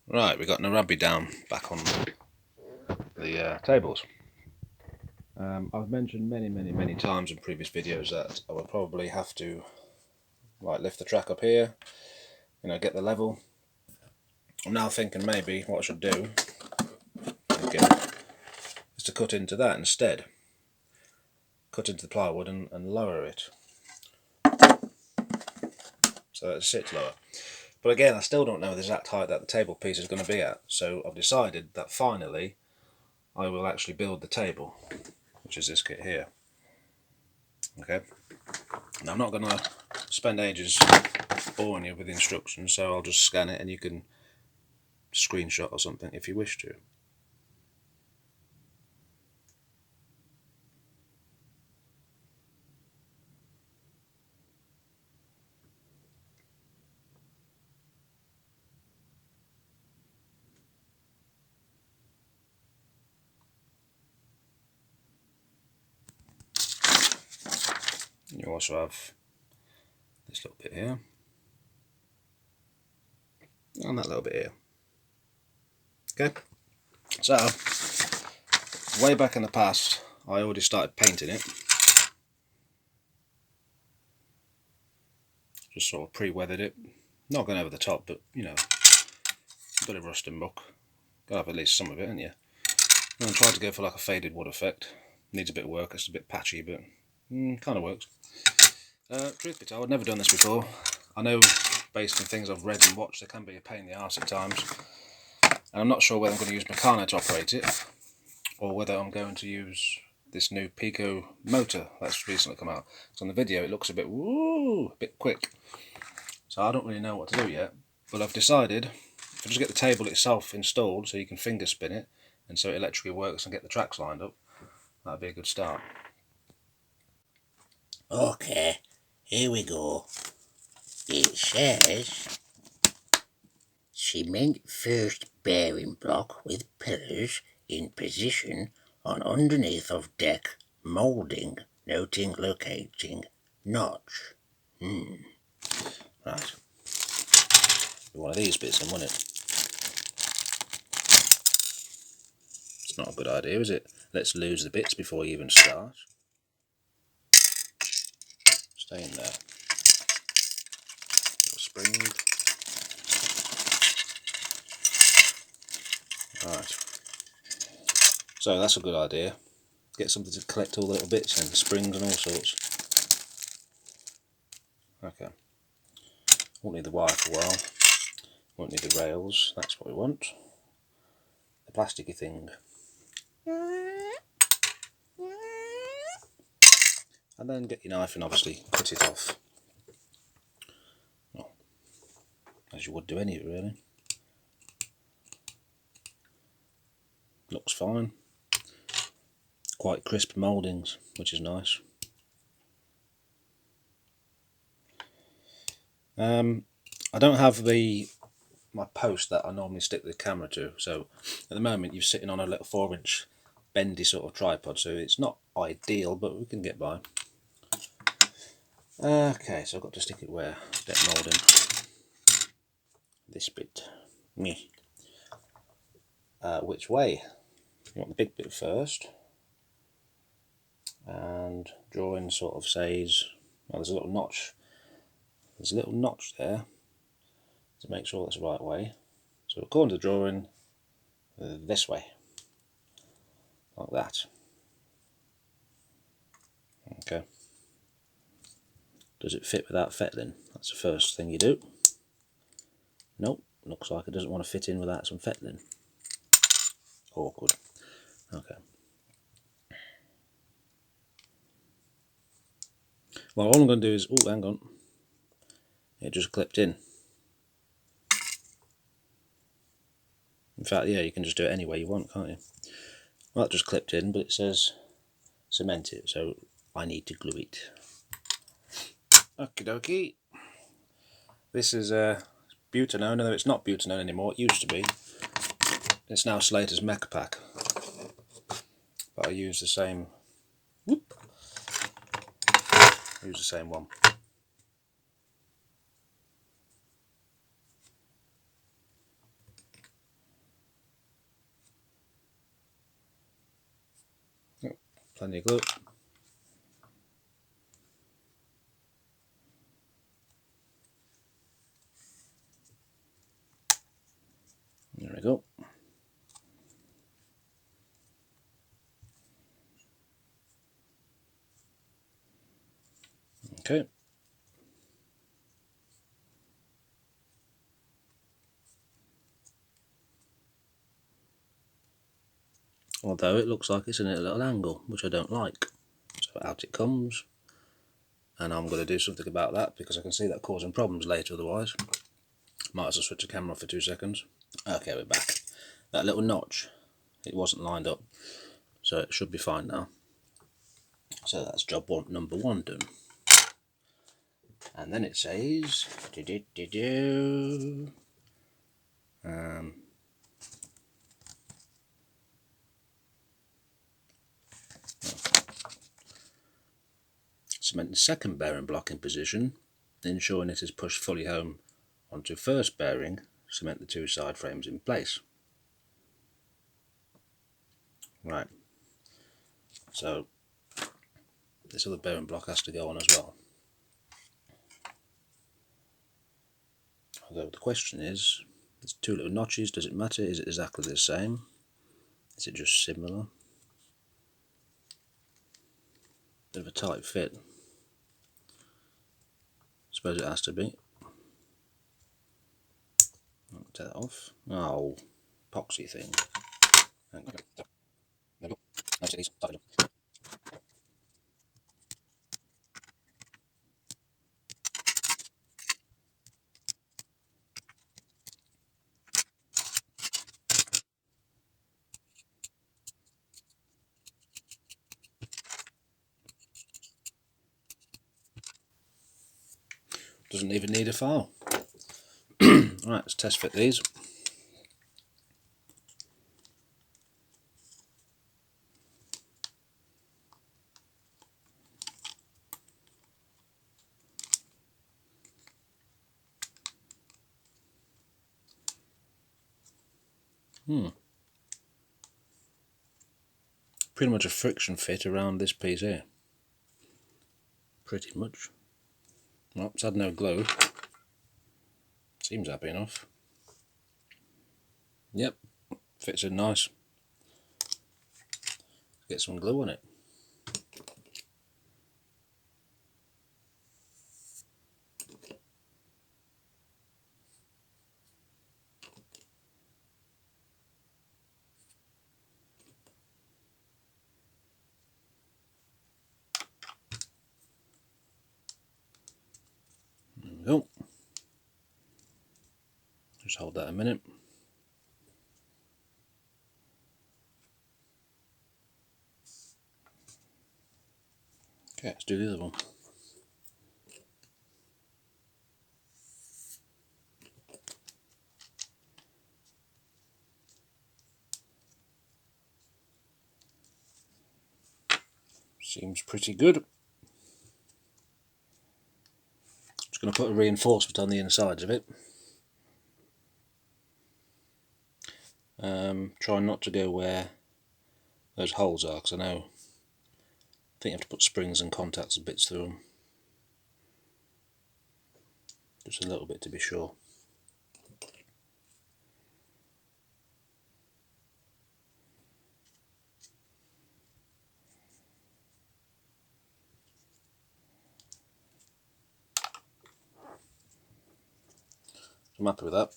Right, we got Norramby down back on the tables. I've mentioned many times in previous videos that I will probably have to lift the track up here, get the level. I'm now thinking maybe what I should do is to cut into that instead. Cut into the plywood and lower it so that it sits lower. But again, I still don't know the exact height that the table piece is going to be at, so I've decided that finally I will actually build the table, which is this kit here. Okay, now I'm not going to spend ages boring you with the instructions, so I'll just scan it and you can screenshot or something if you wish to. You also have this little bit here and that little bit here. Okay, so way back in the past I already started painting it, just sort of pre-weathered it, not going over the top, but a bit of rust and muck, gotta have at least some of it, haven't you? And I tried to go for like a faded wood effect. Needs a bit of work, it's a bit patchy, but kind of works. Truth be told, I've never done this before. I know based on things I've read and watched, it can be a pain in the arse at times. And I'm not sure whether I'm going to use Meccano to operate it, or whether I'm going to use this new Peco motor that's recently come out. So on the video it looks a bit quick. So I don't really know what to do yet, but I've decided if I just get the table itself installed so you can finger spin it, and so it electrically works and get the tracks lined up, that'd be a good start. Okay, here we go. It says cement first bearing block with pillars in position on underneath of deck moulding, noting locating notch. Right. One of these bits then, wouldn't it? It's not a good idea, is it? Let's lose the bits before you even start. Stay in there. Little spring. Right. So that's a good idea. Get something to collect all the little bits and springs and all sorts. Okay. Won't need the wire for a while. Won't need the rails. That's what we want. The plasticky thing. And then get your knife and obviously cut it off. Well, as you would do any of it really. Looks fine. Quite crisp mouldings, which is nice. I don't have my post that I normally stick the camera to, so at the moment you're sitting on a little 4-inch bendy sort of tripod, so it's not ideal, but we can get by. Okay, so I've got to stick it where? Deck moulding. This bit. Which way? You want the big bit first, and drawing sort of says, well, there's a little notch. There's a little notch there to make sure that's the right way. So according to the drawing, this way, like that. Okay. Does it fit without fettling? That's the first thing you do. Nope, looks like it doesn't want to fit in without some fettling. Awkward. Okay. Well, all I'm going to do is, oh, hang on. It just clipped in. In fact, yeah, you can just do it any way you want, can't you? Well, that just clipped in, but it says cement it, so I need to glue it. Okie dokie. This is butanone, although it's not butanone anymore, it used to be. It's now Slater's Mech Pack. But I use the same. Use the same one. Plenty of glue. There we go. Okay. Although it looks like it's in a little angle, which I don't like. So out it comes. And I'm going to do something about that because I can see that causing problems later otherwise. Might as well switch the camera off for 2 seconds. Okay, we're back. That little notch, it wasn't lined up, so it should be fine now. So that's job number 1 done. And then it says, cement the second bearing block in position, ensuring it is pushed fully home onto first bearing, cement the 2 side frames in place. Right, so this other bearing block has to go on as well. Although the question is, there's 2 little notches, does it matter? Is it exactly the same? Is it just similar? Bit of a tight fit. Suppose it has to be. I'll take that off. Oh, epoxy thing. Doesn't even need a file. Right, let's test fit these. Pretty much a friction fit around this piece here. Pretty much. Well, it's had no glue. Seems happy enough. Yep, fits in nice. Get some glue on it. There we go. Just hold that a minute. Okay, let's do the other one. Seems pretty good. Just going to put a reinforcement on the insides of it. Try not to go where those holes are, because I know I think you have to put springs and contacts and bits through them. Just a little bit to be sure. I'm happy with that.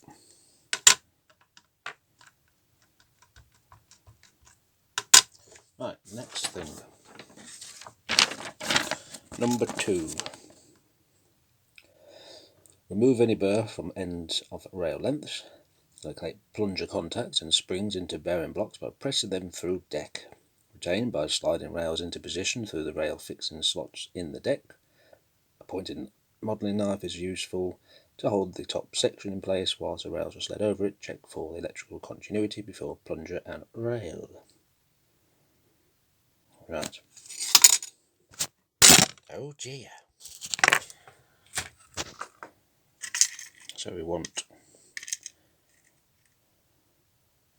Right, next thing. Number 2. Remove any burr from ends of rail lengths. Locate plunger contacts and springs into bearing blocks by pressing them through deck. Retain by sliding rails into position through the rail fixing slots in the deck. A pointed modelling knife is useful to hold the top section in place whilst the rails are slid over it. Check for electrical continuity before plunger and rail. Right. Oh dear. So we want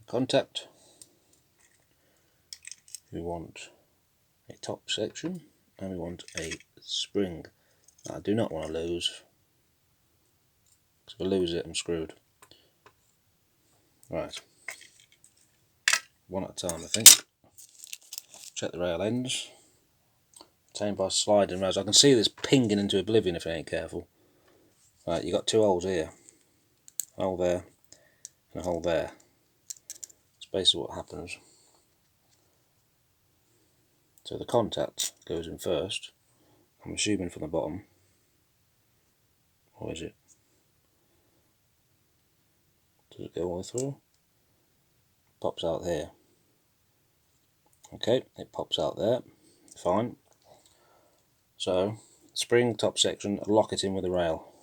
contact, we want a top section, and we want a spring. I do not want to lose, because if I lose it I'm screwed. Right, one at a time I think. Check the rail ends. Obtained by sliding rails. I can see this pinging into oblivion if I ain't careful. Right, you got two holes here. A hole there and a hole there. That's basically what happens. So the contact goes in first, I'm assuming from the bottom. Or is it? Does it go all the way through? Pops out here. Okay, it pops out there. Fine. So, spring top section, lock it in with a rail.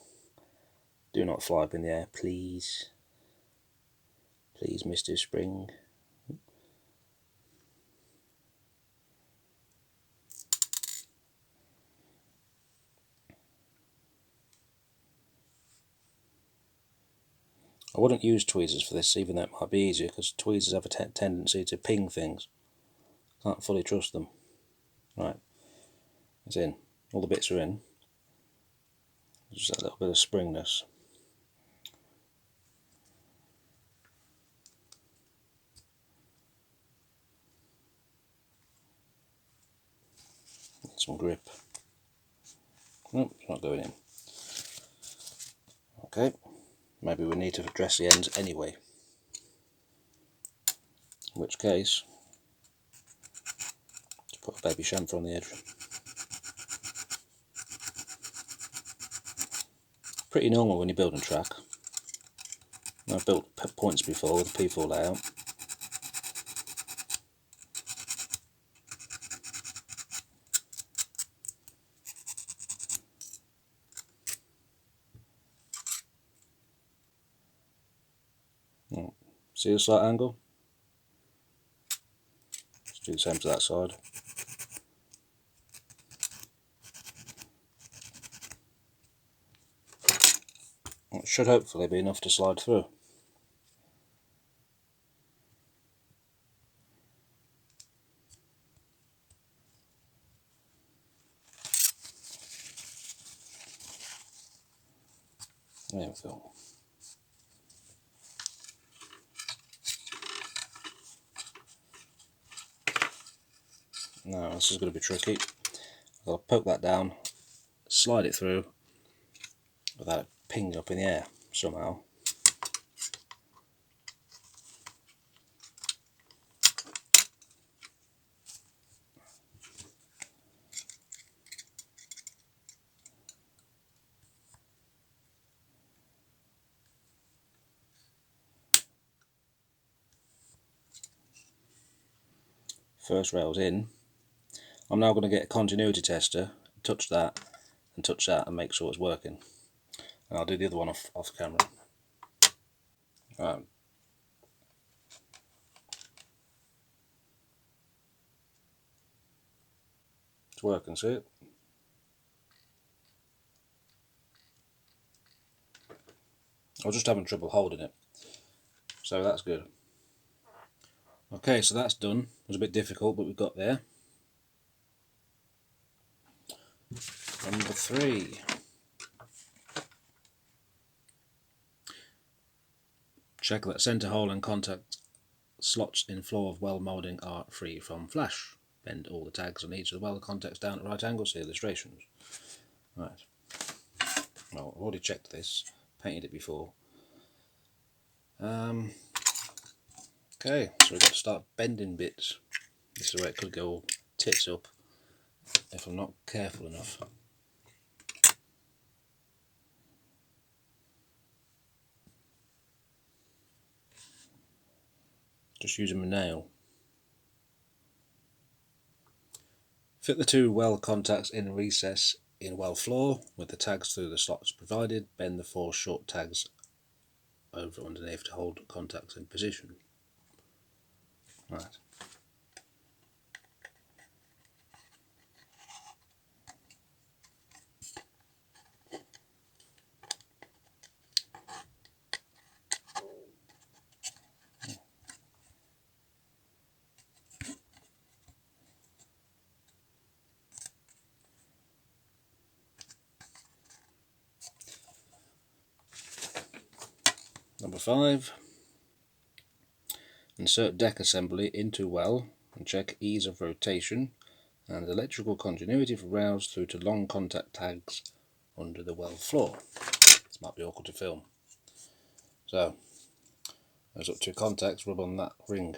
Do not fly up in the air, please. Please, Mr. Spring. I wouldn't use tweezers for this, even though it might be easier, because tweezers have a tendency to ping things. Can't fully trust them. Right, it's in. All the bits are in. Just a little bit of springness. Get some grip. Nope, it's not going in. Okay, maybe we need to address the ends anyway. In which case, just put a baby chamfer on the edge. Pretty normal when you're building track. I've built points before with a P4 layout. See the slight angle? Let's do the same to that side. It should hopefully be enough to slide through. There we go. Now this is going to be tricky. I'll poke that down, slide it through without it pinging up in the air somehow. First rail's in. I'm now going to get a continuity tester, touch that and make sure it's working. And I'll do the other one off camera. Right. It's working, see it? I was just having trouble holding it, so that's good. Okay, so that's done. It was a bit difficult, but we got there. Number 3. Check that centre hole and contact slots in floor of weld moulding are free from flash. Bend all the tags on each of the weld contacts down at right angles. See illustrations. Right. Well, I've already checked this, painted it before. Okay, so we've got to start bending bits. This is where it could go all tits up if I'm not careful enough. Just using my nail. Fit the 2 weld contacts in a recess in weld floor with the tags through the slots provided. Bend the 4 short tags over underneath to hold contacts in position. Right. NB-55. Insert deck assembly into well and check ease of rotation and electrical continuity for rails through to long contact tags under the well floor. This might be awkward to film. So, those up two contacts, rub on that ring.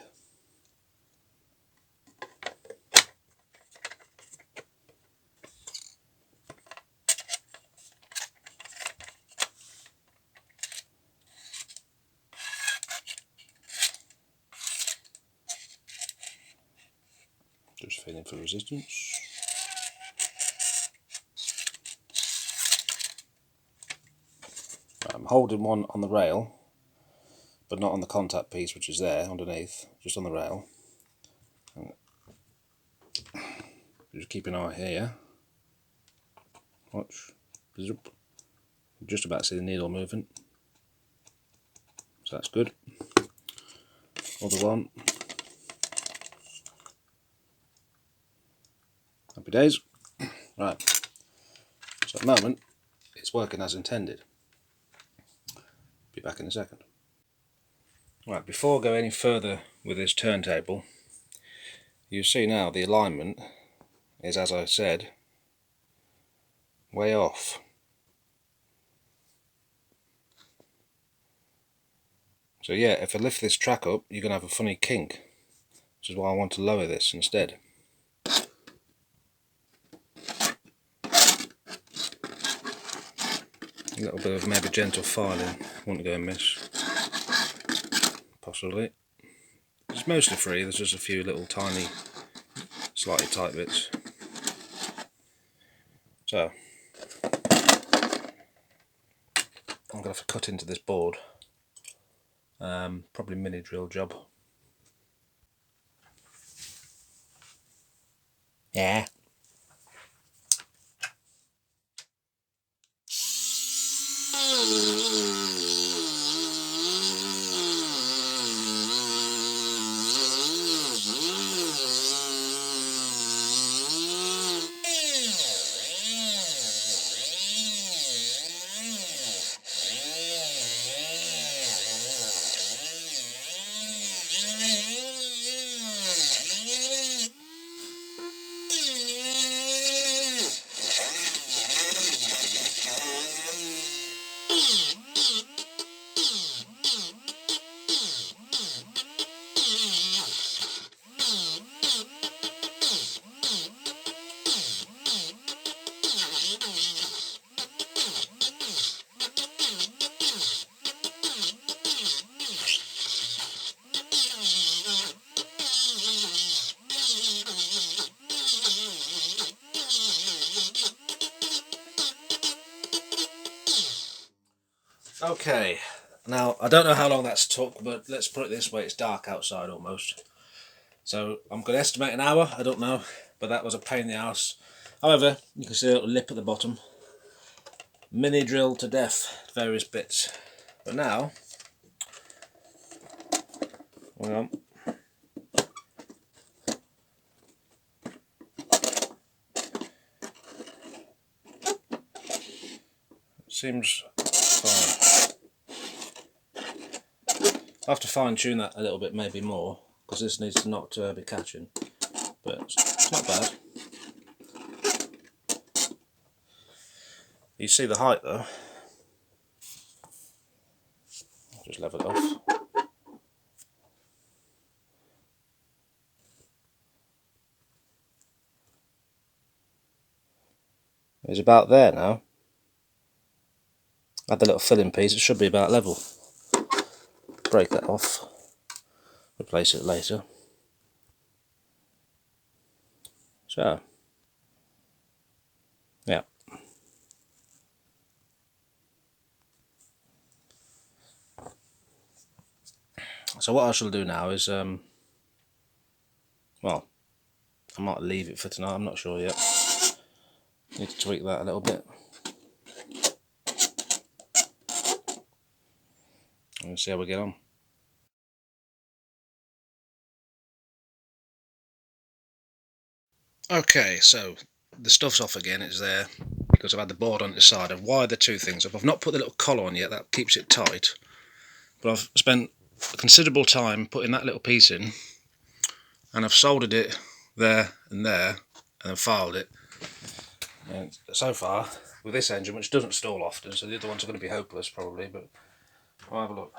Just feeling for resistance. I'm holding one on the rail, but not on the contact piece which is there underneath, just on the rail. And just keep an eye here. Watch. Just about to see the needle movement. So that's good. Other one. Happy days. Right. So at the moment, it's working as intended. Be back in a second. Right, before I go any further with this turntable, you see now the alignment is, as I said, way off. So yeah, if I lift this track up, you're going to have a funny kink, which is why I want to lower this instead. A little bit of maybe gentle filing, wouldn't go amiss. Possibly. It's mostly free, there's just a few little tiny, slightly tight bits. So, I'm going to have to cut into this board. Probably mini drill job. Yeah. Okay, now I don't know how long that's took, but let's put it this way, it's dark outside almost. So I'm going to estimate an hour, I don't know, but that was a pain in the ass. However, you can see a little lip at the bottom. Mini drill to death, various bits. But now, hang on. Seems fine. I'll have to fine tune that a little bit, maybe more, because this needs to not be catching, but it's not bad. You see the height though. I'll just level it off. It's about there now. Add the little filling piece, it should be about level. Break that off, replace it later. So, yeah. So what I shall do now is, well, I might leave it for tonight, I'm not sure yet. Need to tweak that a little bit. And see how we get on. Okay, so the stuff's off again, it's there, because I've had the board on the side. I've wired the two things up. I've not put the little collar on yet, that keeps it tight. But I've spent a considerable time putting that little piece in, and I've soldered it there and there, and then filed it. And so far, with this engine, which doesn't stall often, so the other ones are going to be hopeless probably, but I'll have a look.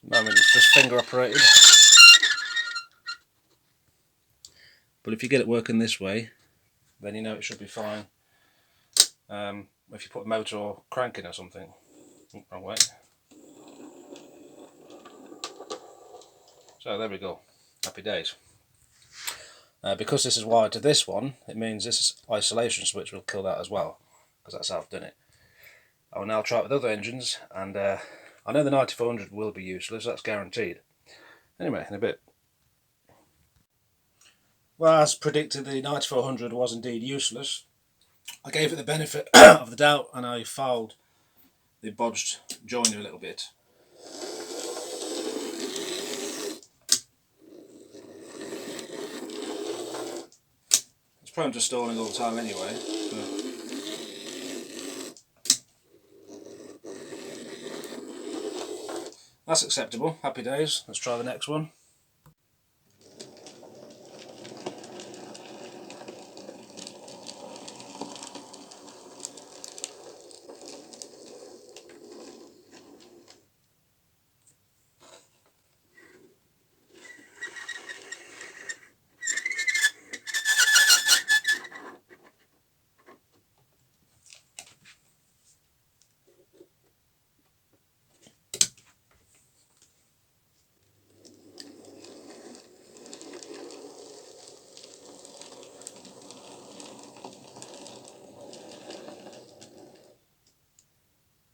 At the moment it's just finger operated, but if you get it working this way, then you know it should be fine. If you put a motor or crank in or something. Wrong way. So there we go, happy days. Because this is wired to this one, it means this isolation switch will kill that as well, because that's how I've done it. I will now try it with other engines, and I know the 9400 will be useless, that's guaranteed. Anyway, in a bit. Well, as predicted, the 9400 was indeed useless. I gave it the benefit of the doubt, and I filed the bodged joiner a little bit. It's prone to stalling all the time anyway, but that's acceptable. Happy days. Let's try the next one.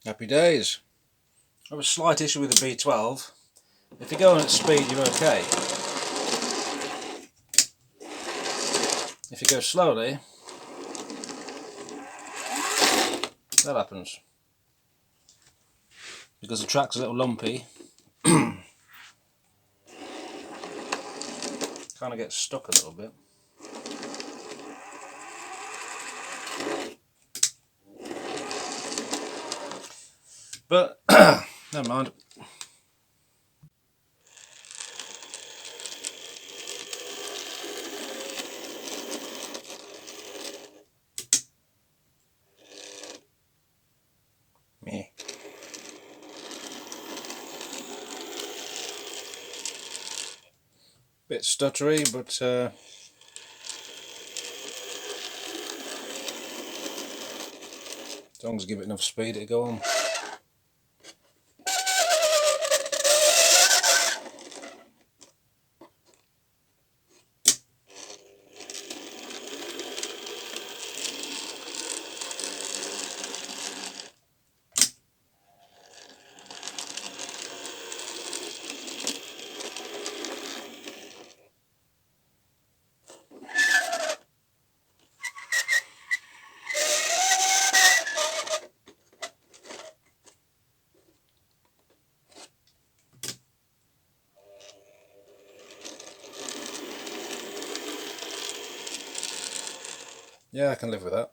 Happy days. I have a slight issue with the B12. If you're going at speed, you're okay. If you go slowly, that happens. Because the track's a little lumpy, kind of gets stuck a little bit. But, never mind. Meh. Bit stuttery, but as long as I give it enough speed, it'll go on. Yeah, I can live with that.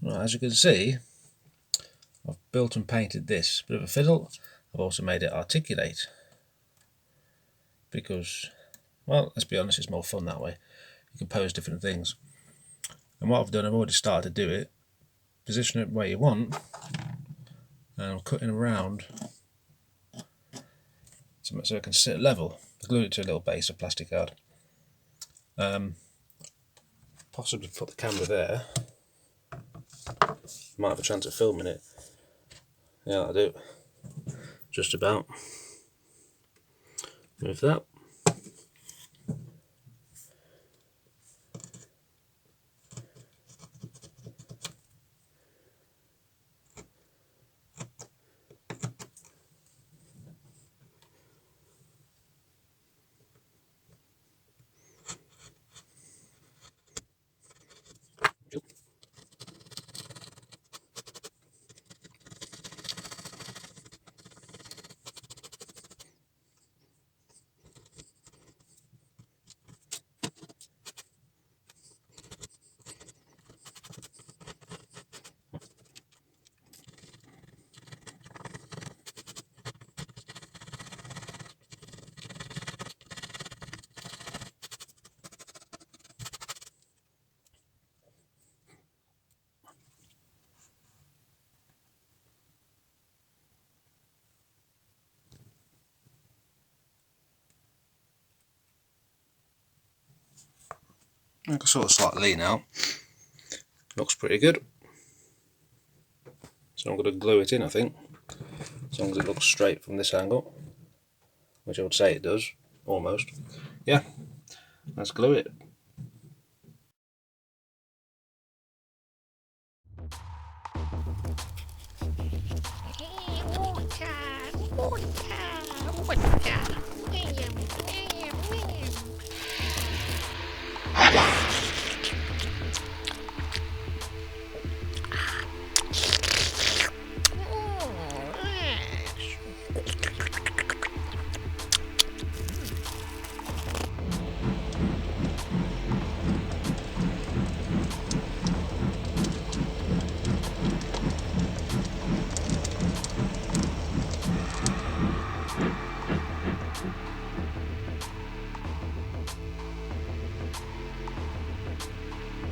Right, as you can see, I've built and painted this bit of a fiddle. I've also made it articulate because, well, let's be honest, it's more fun that way. You can pose different things. And what I've done, I've already started to do it. Position it where you want, and I'm cutting around so it can sit level. I glued it to a little base of plastic card. Possibly put the camera there. Might have a chance of filming it. Yeah, I do. Just about. Move that. I can sort of slightly lean out. Looks pretty good. So I'm going to glue it in, I think, as long as it looks straight from this angle, which I would say it does, almost. Yeah, let's glue it.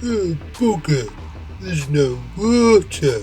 Oh, bugger, there's no water.